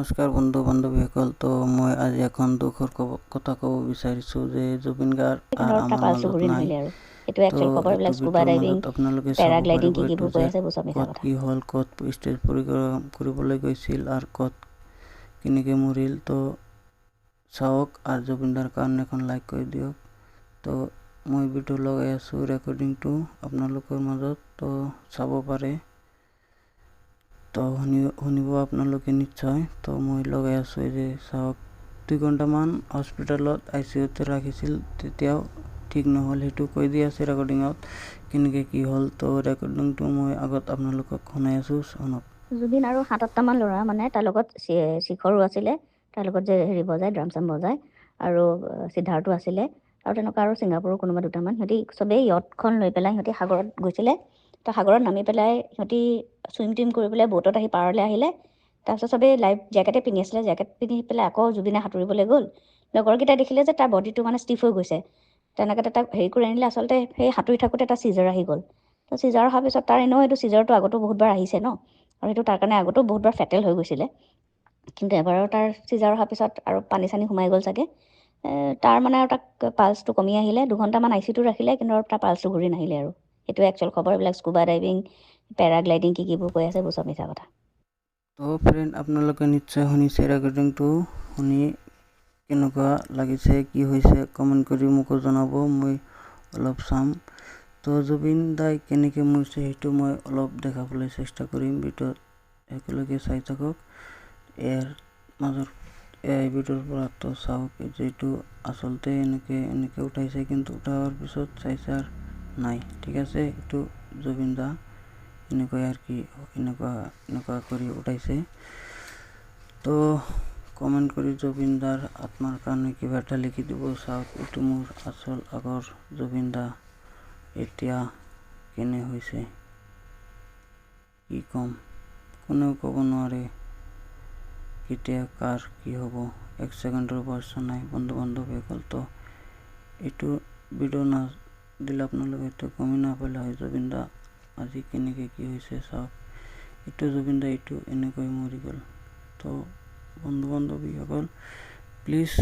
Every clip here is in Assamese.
নমস্কাৰ বন্ধু বান্ধৱীসকল। তো মই আজি এখন দুখৰ কথা ক'ব বিচাৰিছোঁ যে জুবিন গাৰ্গ আৰু আমাৰ মাজত নাই। তো এইটো ভিডিঅ'ৰ মাজত আপোনালোকে চাব পাৰিব এইটো যে ক'ত কি হ'ল, ক'ত ষ্টেজ পৰিক্ৰমা কৰিবলৈ গৈছিল আৰু ক'ত কেনেকৈ মৰিল। তো চাওক আৰু জুবিন দাৰ কাৰণে এখন লাইক কৰি দিয়ক। তো মই ভিডিঅ' লগাই আছোঁ ৰেকৰ্ডিংটো আপোনালোকৰ মাজত, তো চাব পাৰে। তো শুনিব আপোনালোকে নিশ্চয়। তো মই লগাই আছোঁ যে চাওক, 2 ঘণ্টামান হস্পিটেলত ICUতে ৰাখিছিল, তেতিয়াও ঠিক নহ'ল। সেইটো কৈ দি আছে ৰেকৰ্ডিঙত কেনেকৈ কি হ'ল। তো ৰেকৰ্ডিংটো মই আগত আপোনালোকক শুনাই আছোঁ, শুনক। জুবিন আৰু 7-8টামান ল'ৰা মানে তাৰ লগত শিখৰো আছিলে, তাৰ লগত যে বজায় ড্ৰাম চাম বজায়, আৰু সিদ্ধাৰ্থো আছিলে, আৰু তেনেকুৱা আৰু ছিংগাপুৰৰ কোনোবা 2টামান। সিহঁতি চবেই য়টখন লৈ পেলাই সিহঁতি সাগৰত গৈছিলে। তো সাগৰত নামি পেলাই সিহঁতি চুইম টুইম কৰি পেলাই ব'টত আহি পাৰলৈ আহিলে। তাৰপিছত চবেই লাইফ জেকেটে পিন্ধি আছিলে, জেকেট পিন্ধি পেলাই আকৌ জুবিনে সাঁতুৰিবলৈ গ'ল। লগৰকেইটাই দেখিলে যে তাৰ বডিটো মানে ষ্টিফ হৈ গৈছে। তেনেকৈ তাক কৰি আনিলে। আচলতে সেই সাঁতুৰি থাকোঁতে এটা চিজাৰ আহি গ'ল। তো চিজাৰ অহাৰ পিছত তাৰ এনেও এইটো চিজাৰটো আগতো বহুতবাৰ আহিছে ন, আৰু সেইটো তাৰ কাৰণে আগতো বহুতবাৰ ফেটেল হৈ গৈছিলে। কিন্তু এবাৰৰ তাৰ চিজাৰ অহাৰ পিছত আৰু পানী চানী সোমাই গ'ল চাগে। তাৰ মানে আৰু তাক পালচটো কমি আহিলে। 2 ঘণ্টামান ICUটো ৰাখিলে, কিন্তু আৰু তাৰ পালচটো ঘূৰি নাহিলে। আৰু সেইটোৱে একচুৱেল খবৰ। এইবিলাক স্কুবা ডাইভিং, পেৰাগ্লাইডিং কিবোৰ কৈ আছে এইবোৰ চব মিছা কথা। তো ফ্ৰেণ্ড, আপোনালোকে নিশ্চয় শুনিছে ৰেকৰ্ডিংটো। শুনি কেনেকুৱা লাগিছে, কি হৈছে, কমেণ্ট কৰি মোকো জনাব, মই অলপ চাম। তো জুবিন দাই কেনেকৈ মৰিছে সেইটো মই অলপ দেখাবলৈ চেষ্টা কৰিম ভিডিঅ'ত, একেলগে চাই থাকক। ইয়াৰ মাজত এই ভিডিঅ'ৰ পৰা তো চাওক, যিটো আচলতে এনেকৈ উঠাইছে, কিন্তু উঠাৰ পিছত চাইছে আৰু নাই। ঠিক আছে, এইটো জুবিন দা এনেকৈ আৰু কি এনেকুৱা কৰি উঠাইছে। তো কমেণ্ট কৰি জুবিন দাৰ আত্মাৰ কাৰণে কিবা এটা লিখি দিব। চাওক, এইটো মোৰ আচল আগৰ জুবিন দা, এতিয়া কেনে হৈছে কি ক'ম, কোনেও ক'ব নোৱাৰে কেতিয়া কাৰ কি হ'ব, 1 ছেকেণ্ডৰ ভৰসা নাই বন্ধু বান্ধৱীসকল। তো এইটো ভিডিঅ' দিলে আপোনালোকে এইটো গমেই নাপালে হয় জুবিন দা আজি কেনেকৈ কি হৈছে। চাওক, এইটো জুবিন দা এইটো এনেকৈ মৰি গ'ল। তো বন্ধু বান্ধৱীসকল, প্লিজ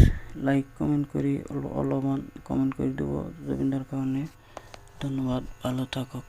লাইক কমেণ্ট কৰি অলপমান কমেণ্ট কৰি দিব জুবিন দাৰ কাৰণে। ধন্যবাদ, ভালো থাকক।